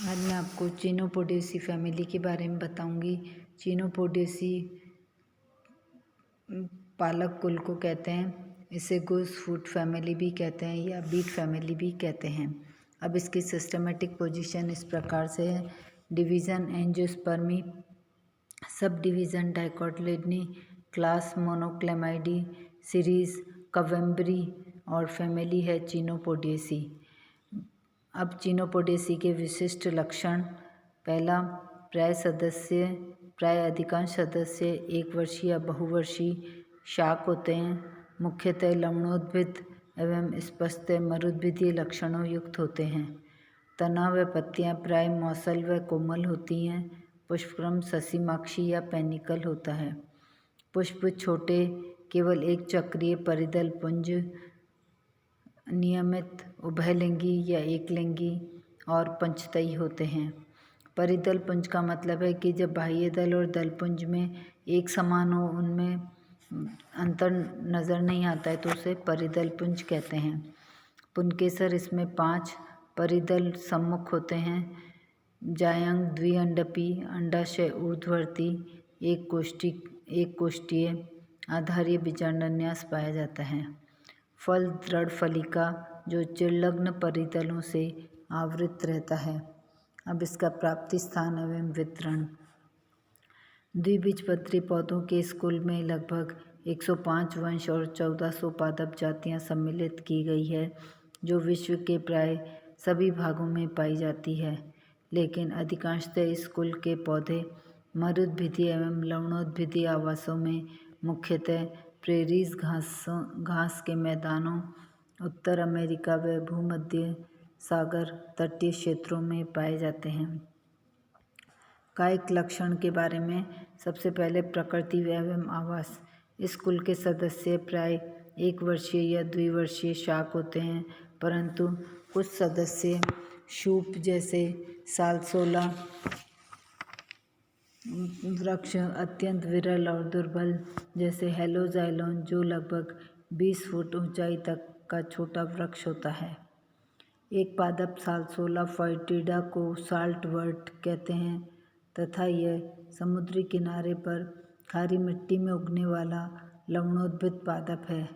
आज मैं आपको चिनोपोडेसी फैमिली के बारे में बताऊंगी। चिनोपोडेसी पालक कुल को कहते हैं। इसे गुज फूड फैमिली भी कहते हैं या बीट फैमिली भी कहते हैं। अब इसकी सिस्टमेटिक पोजीशन इस प्रकार से है। Division Angiospermae, sub division Dicotyledonae, class Monochlamydeae, series Curvembryae और फैमिली है चिनोपोडेसी। अब चिनोपोडेसी के विशिष्ट लक्षण। पहला, प्राय अधिकांश सदस्य एक वर्षीय या बहुवर्षीय शाक होते हैं। मुख्यतः लवणोद्भिद एवं स्पष्ट मरुद्भिदीय लक्षणों युक्त होते हैं। तना व पत्तियां प्राय मौसल व कोमल होती हैं। पुष्पक्रम ससीमाक्षी या पेनिकल होता है। पुष्प छोटे, केवल एक चक्रीय परिदल पुंज, नियमित उभयलिंगी या एकलिंगी और पंचतई होते हैं। परिदल पुंज का मतलब है कि जब बाह्य दल और दलपुंज में एक समान हो, उनमें अंतर नज़र नहीं आता है तो उसे परिदल पुंज कहते हैं। पुंकेसर, इसमें 5 परिदल सम्मुख होते हैं। जायंग द्विअंडपी, अंडाशय ऊर्ध्ववर्ती, एक कोष्ठीय आधारीय बीजांडन्यास पाया जाता है। फल दृढ़ फलिका जो चिरलग्न परितलों से आवृत रहता है। अब इसका प्राप्ति स्थान एवं वितरण। द्विबीजपत्री पौधों के इस कुल में लगभग 105 वंश और 1400 पादप जातियां सम्मिलित की गई है, जो विश्व के प्राय सभी भागों में पाई जाती है। लेकिन अधिकांशतः इस कुल के पौधे मरुद्भिदीय एवं लवणोद्भिदीय आवासों में, मुख्यतः प्रेरीज घास के मैदानों, उत्तर अमेरिका व भूमध्य सागर तटीय क्षेत्रों में पाए जाते हैं। कायिक लक्षण के बारे में। सबसे पहले प्रकृति एवं आवास। इस कुल के सदस्य प्राय एक वर्षीय या द्विवर्षीय शाक होते हैं, परंतु कुछ सदस्य शूप जैसे सालसोला वृक्ष, अत्यंत विरल और दुर्बल जैसे हेलोजाइलोन, जो लगभग 20 फुट ऊंचाई तक का छोटा वृक्ष होता है। एक पादप सालसोला फोएटिडा को साल्टवर्ट कहते हैं तथा यह समुद्री किनारे पर खारी मिट्टी में उगने वाला लवणोद्भिद पादप है।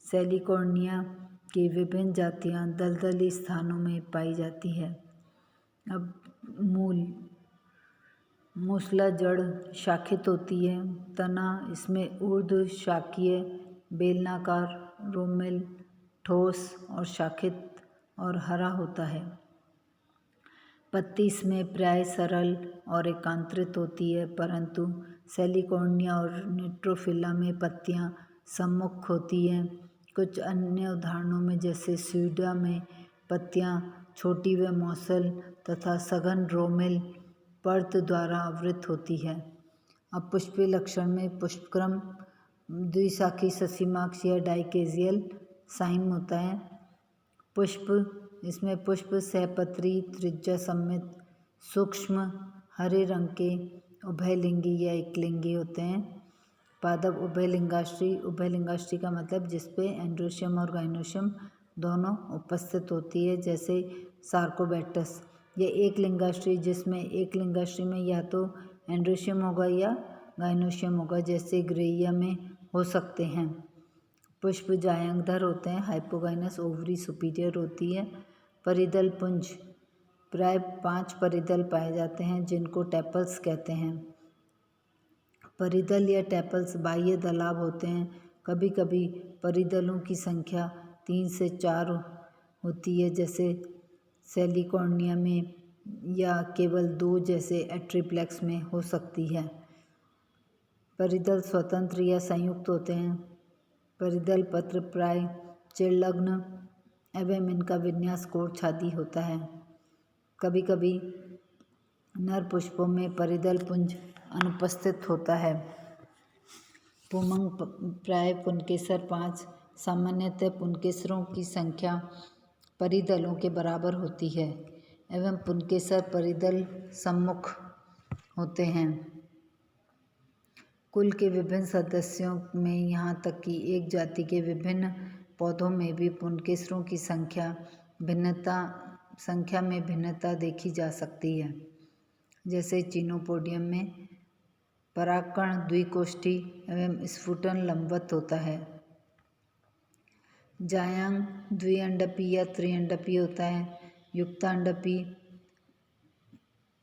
सेलिकॉर्निया की विभिन्न जातियां दलदली स्थानों में पाई जाती है। अब मूसला जड़ शाखित होती है। तना, इसमें ऊर्ध्व शाखीय, बेलनाकार, रोमिल, ठोस और शाखित और हरा होता है। पत्ती इसमें प्राय सरल और एकांतरित होती है, परंतु सेलिकॉर्निया और निट्रोफिला में पत्तियां सम्मुख होती हैं। कुछ अन्य उदाहरणों में जैसे स्यूडा में पत्तियां छोटी व मौसल तथा सघन रोमिल पर्त द्वारा आवृत होती है। अब पुष्पीय लक्षण में पुष्पक्रम द्विशाखी ससीमाक्ष या डाइकेजियल साइम होता है। पुष्प, इसमें पुष्प सहपत्री, त्रिज्या सममित, सूक्ष्म हरे रंग के, उभयलिंगी या एकलिंगी होते हैं। पादप उभयलिंगाश्री। उभयलिंगाश्री का मतलब जिसपे एंड्रोशियम और गाइनोशियम दोनों उपस्थित होती है, जैसे सार्कोबैक्टस। ये एक लिंगाश्री, जिसमें एक लिंगाश्री में या तो एंड्रोशियम होगा या गाइनोशियम होगा, जैसे ग्रेइया में हो सकते हैं। पुष्प जायंगधर होते हैं। हाइपोगाइनस ओवरी सुपीरियर होती है। परिदल पुंज, प्राय 5 परिदल पाए जाते हैं, जिनको टेपल्स कहते हैं। परिदल या टेपल्स बाह्य दलाव होते हैं। कभी कभी परिदलों की संख्या 3 से 4 होती है, जैसे सेलिकॉर्निया में, या केवल 2 जैसे एट्रिप्लेक्स में हो सकती है। परिदल स्वतंत्र या संयुक्त होते हैं। परिदल पत्र प्राय चिरलग्न एवं इनका विन्यास कोण छादी होता है। कभी कभी नर पुष्पों में परिदल पुंज अनुपस्थित होता है। पुमंग प्राय पुंकेसर 5। सामान्यतः पुंकेसरों की संख्या परिदलों के बराबर होती है एवं पुंकेसर परिदल सम्मुख होते हैं। कुल के विभिन्न सदस्यों में यहाँ तक कि एक जाति के विभिन्न पौधों में भी पुंकेसरों की संख्या भिन्नता संख्या में भिन्नता देखी जा सकती है। जैसे चिनोपोडियम में परागकण द्विकोष्ठी एवं स्फुटन लंबवत होता है। जायांग द्विअंडपी या त्रिअंडपी होता है। युक्तांडपी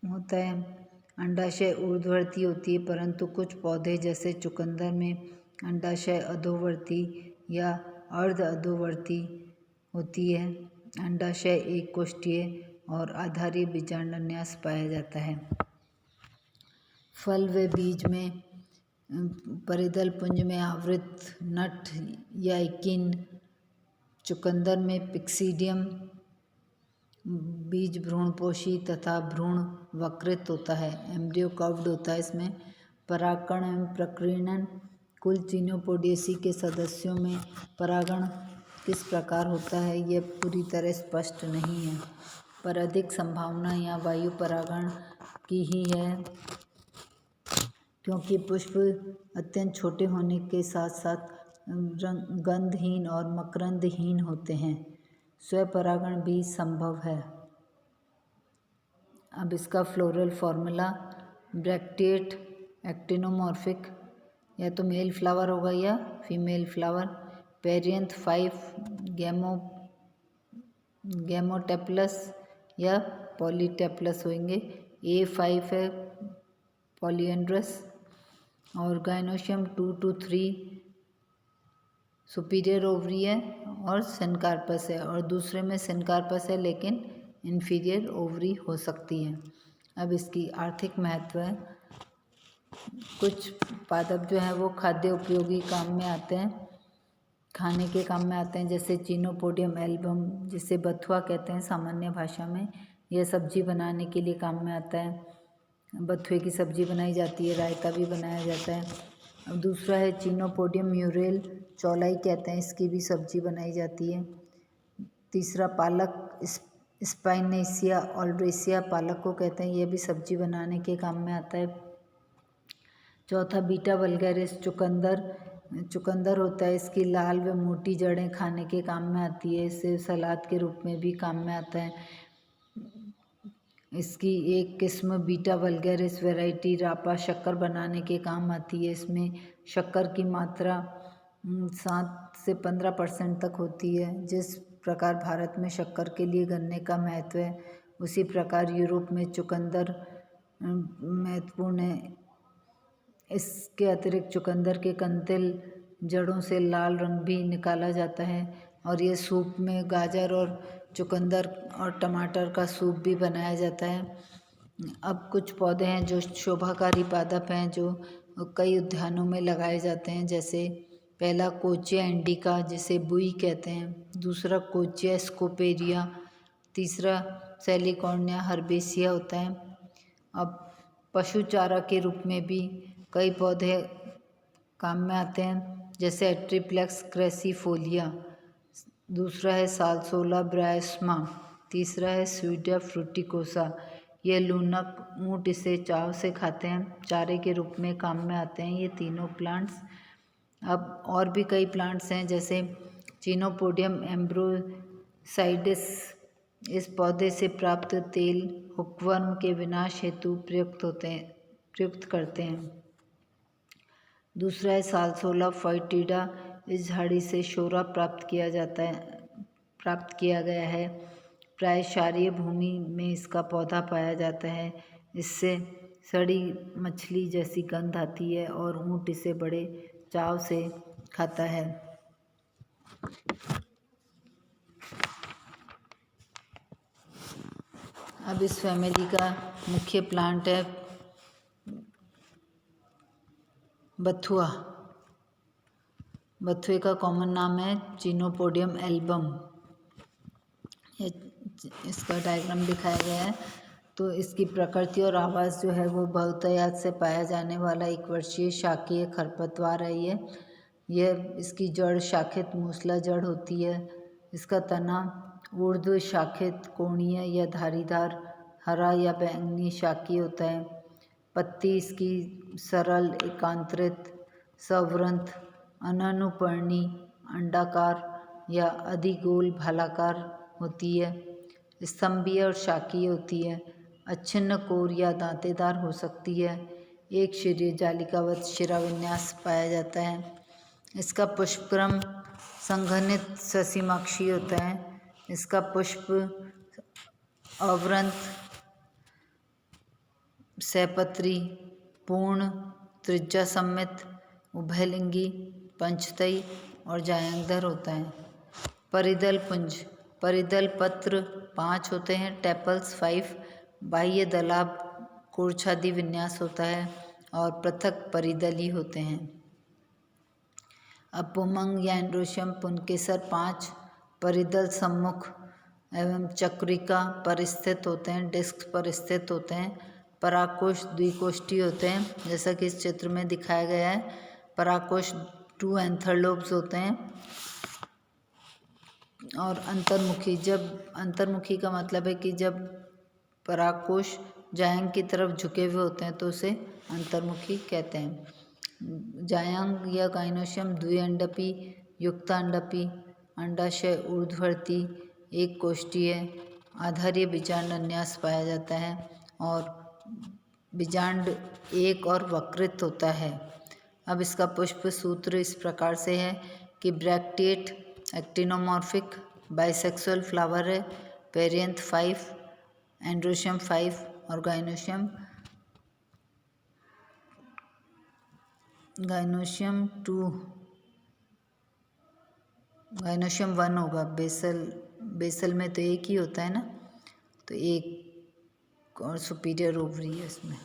होता है। अंडाशय ऊर्ध्ववर्ती होती है, परंतु कुछ पौधे जैसे चुकंदर में अंडाशय अधोवर्ती या अर्ध अधोवर्ती होती है। अंडाशय एक कोष्ठीय और आधारीय बीजांडन्यास पाया जाता है। फल व बीज में परिधल पुंज में आवृत नट या एकिन, चुकंदर में पिक्सीडियम, बीज भ्रूणपोषी तथा भ्रूण वक्रित होता है, एम्ब्रियो कर्व्ड होता है। इसमें परागकण एवं प्रकीर्णन। कुल चिनोपोडियेसी के सदस्यों में परागण किस प्रकार होता है यह पूरी तरह स्पष्ट नहीं है, पर अधिक संभावना यहाँ वायु परागण की ही है, क्योंकि पुष्प अत्यंत छोटे होने के साथ साथ गंधहीन और मकरंदहीन होते हैं। स्वपरागण भी संभव है। अब इसका फ्लोरल फॉर्मूला, ब्रैक्टेट एक्टिनोमॉर्फिक, या तो मेल फ्लावर होगा या फीमेल फ्लावर। पेरियंथ 5 गैमोटेप्लस या पॉलीटेप्लस होंगे। A5 है पॉलीएंड्रस और गाइनोशियम 2 to 3 सुपीरियर ओवरी है और सिनकार्पस है, और दूसरे में सिनकार्पस है लेकिन इन्फीरियर ओवरी हो सकती है। अब इसकी आर्थिक महत्व है। कुछ पादप जो हैं वो खाद्य उपयोगी काम में आते हैं, खाने के काम में आते हैं, जैसे चिनोपोडियम एल्बम, जिसे बथुआ कहते हैं सामान्य भाषा में। यह सब्जी बनाने के लिए काम में आता है। बथुए की सब्जी बनाई जाती है, रायता भी बनाया जाता है। अब दूसरा है चिनोपोडियम म्यूरेल, चौलाई कहते हैं, इसकी भी सब्जी बनाई जाती है। तीसरा पालक, स्पाइनेसिया ऑल्ड्रेसिया पालक को कहते हैं, यह भी सब्जी बनाने के काम में आता है। चौथा बीटा वल्गैरिस चुकंदर होता है, इसकी लाल व मोटी जड़ें खाने के काम में आती है, इसे सलाद के रूप में भी काम में आता है। इसकी एक किस्म बीटा वल्गैरिस वैरायटी रापा शक्कर बनाने के काम आती है। इसमें शक्कर की मात्रा 7 से 15% तक होती है। जिस प्रकार भारत में शक्कर के लिए गन्ने का महत्व है, उसी प्रकार यूरोप में चुकंदर महत्वपूर्ण है। इसके अतिरिक्त चुकंदर के कंतिल जड़ों से लाल रंग भी निकाला जाता है, और ये सूप में गाजर और चुकंदर और टमाटर का सूप भी बनाया जाता है। अब कुछ पौधे हैं जो शोभाकारी पादप हैं, जो कई उद्यानों में लगाए जाते हैं। जैसे पहला कोचिया इंडिका, जिसे बुई कहते हैं। दूसरा कोचिया स्कोपेरिया। तीसरा सेलिकॉर्निया हर्बेसिया होता है। अब पशु चारा के रूप में भी कई पौधे काम में आते हैं, जैसे एट्रिप्लेक्स क्रेसीफोलिया। दूसरा है सालसोला ब्रायस्मा। तीसरा है स्वीडिया फ्रूटिकोसा। ये लूनक ऊँट इसे चाव से खाते हैं, चारे के रूप में काम में आते हैं ये तीनों प्लांट्स। अब और भी कई प्लांट्स हैं, जैसे चिनोपोडियम एम्ब्रोसाइडिस। इस पौधे से प्राप्त तेल हुकवर्म के विनाश हेतु प्रयुक्त करते हैं। दूसरा है सालसोला फोइटिडा। इस झाड़ी से शोरा प्राप्त किया गया है। प्राय क्षारीय भूमि में इसका पौधा पाया जाता है। इससे सड़ी मछली जैसी गंध आती है और ऊँट इसे बड़े चाव से खाता है। अब इस फैमिली का मुख्य प्लांट है बथुआ। बथुए का कॉमन नाम है चिनोपोडियम एल्बम। इसका डायग्राम दिखाया गया है। तो इसकी प्रकृति और आवास जो है वो बहुतायत से पाया जाने वाला एक वर्षीय शाकीय खरपतवार है। यह इसकी जड़ शाखित मूसला जड़ होती है। इसका तना ऊर्ध्व शाखित कोणीय या धारीदार हरा या बैंगनी शाकीय होता है। पत्ती इसकी सरल एकांतरित सवृंत अननुपर्णी अंडाकार या अधिगोल भालाकार होती है। स्तंभीय और शाकीय होती है। अच्छिन्न कोर या दांतेदार हो सकती है। एक शिरीय जालिकावत शिराविन्यास पाया जाता है। इसका पुष्पक्रम संघनित ससीमाक्षी होता है। इसका पुष्प अवृंत, सपत्री, पूर्ण, त्रिज्या सम्मित, उभयलिंगी, पंचतई और जायांगधर होता है। परिदल पुंज, परिदल पत्र 5 होते हैं, टेपल्स 5, बाह्य दलाब कोरछादी विन्यास होता है और पृथक परिदली होते हैं। अपुमंग या एंड्रोशियम पुंकेसर 5 परिदल सम्मुख एवं चक्रिका पर स्थित होते हैं, डिस्क पर स्थित होते हैं। परागकोश द्विकोष्ठी होते हैं, जैसा कि इस चित्र में दिखाया गया है। परागकोश 2 एंथर लोब्स होते हैं। और अंतर्मुखी, जब अंतर्मुखी का मतलब है कि जब परागकोश जायंग की तरफ झुके हुए होते हैं तो उसे अंतर्मुखी कहते हैं। जायंग या गाइनोशियम द्विअंडपी, युक्तांडपी, अंडाशय ऊर्ध्ववर्ती, एक कोष्ठीय, आधारीय बीजांड अन्यास पाया जाता है और बीजांड एक और वक्रित होता है। अब इसका पुष्प सूत्र इस प्रकार से है कि ब्रैक्टिएट, एक्टिनोमॉर्फिक, बाइसेक्सुअल फ्लावर है। पेरियंथ 5, एंड्रोशियम 5 और गाइनोशियम 2, गाइनोशियम 1 होगा। बेसल में तो एक ही होता है ना, तो एक और सुपीरियर ओवरी है इसमें।